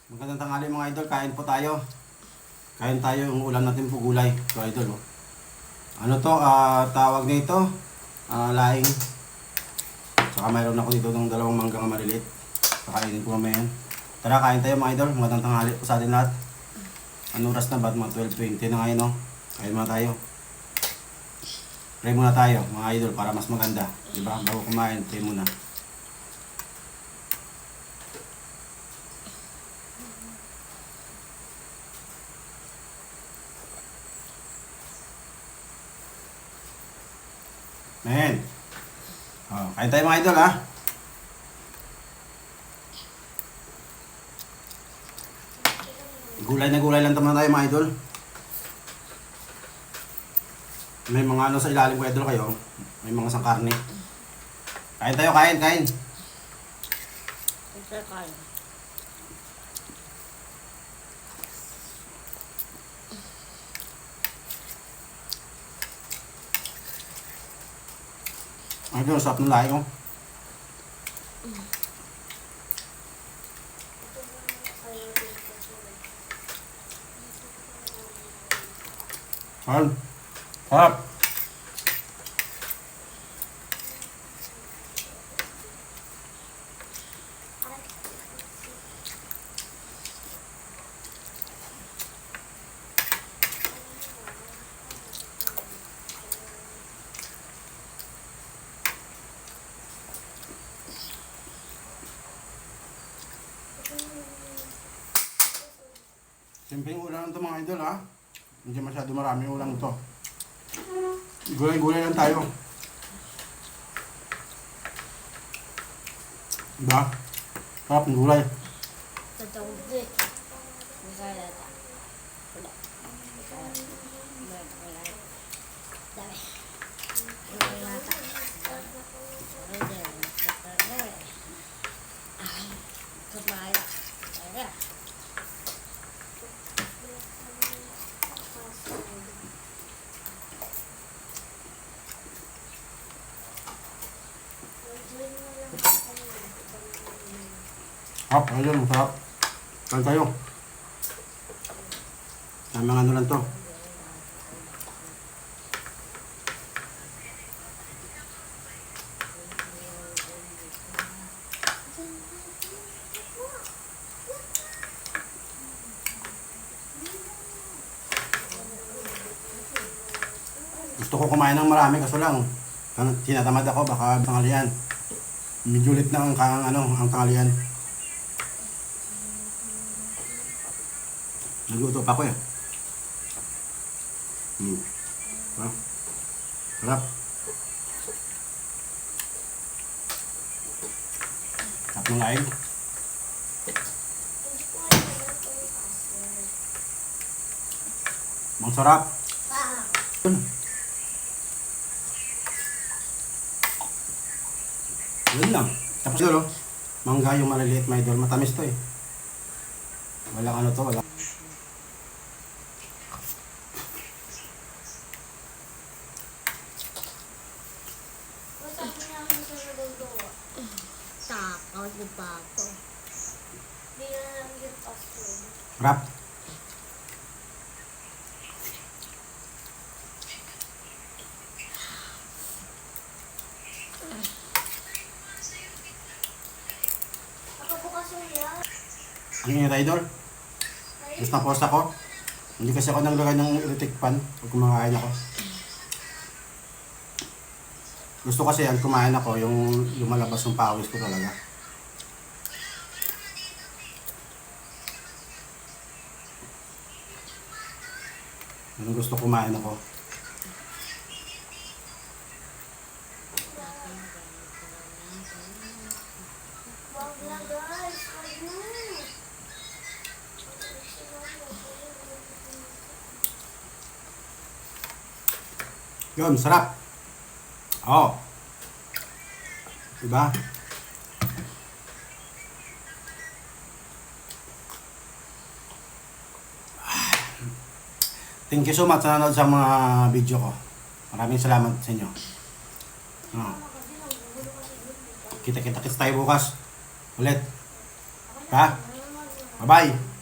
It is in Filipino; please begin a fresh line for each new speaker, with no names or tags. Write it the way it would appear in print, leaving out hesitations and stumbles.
Magandang tanghali mga idol, kain po tayo. Kain tayo, yung ulam natin po gulay. So idol, oh. Ano to, tawag nito, laing. Saka mayroon ako dito ng dalawang manggang maliliit. Kakainin ko mamaya yan. Tara, kain tayo mga idol. Magandang tanghali po sa atin lahat. Ano oras na ba? Mga 12:20 na ngayon, oh. Kain muna tayo. Pray muna tayo mga idol para mas maganda. Diba? Bago kumain, pray muna. Men. Oh, kain tayo mga idol, ha. Gulay na gulay lang naman tayo mga idol. May mga ano sa ilalim ko idol kayo. May mga sangkarne. Kain tayo, kain, kain.
Isa kain.
Idol, sarap ng laing, oh. Sarap. Sarap. Simpleng ulam ito mga idol, ha. Hindi masyado marami ulam ito. Gulay-gulay lang tayo. Diba? Sarap ng gulay.
Tatawag din. Masaya na. Wala. Wala. Dami. Wala yata. Kumaya. Kaya.
Sarap, ayun, masarap. Kain tayo. May mga ano lang to. Gusto ko kumain ng marami kaso lang tinatamad ako baka tanghalian. Medyo ulit na ang tanghalian. Nagluto pa ako eh. Sarap. Sarap. Sarap ng laing. Ang sarap. Yun lang. Tapos yun, oh. Mangga yung maliliit mga idol. Matamis to eh. Walang ano to, wala.
Takaw ko pa ako.
Hindi na lang yung password.
Rap.
Ako bukas yung yan.
Ang init idol. Gusto na post ako. Hindi kasi ako naglagay ng electric pan pag kumakain ako. Gusto kasi yan, kumain ako, yung lumalabas yung pawis ko talaga. Yung gusto kumain ako.
Wag na guys, wag na.
Yun, sarap. Oh. Diba? Thank you so much sa nanonood sa mga video ko. Maraming salamat sa inyo. Kita-kita tayo bukas. Ulit. Ha? Bye-bye!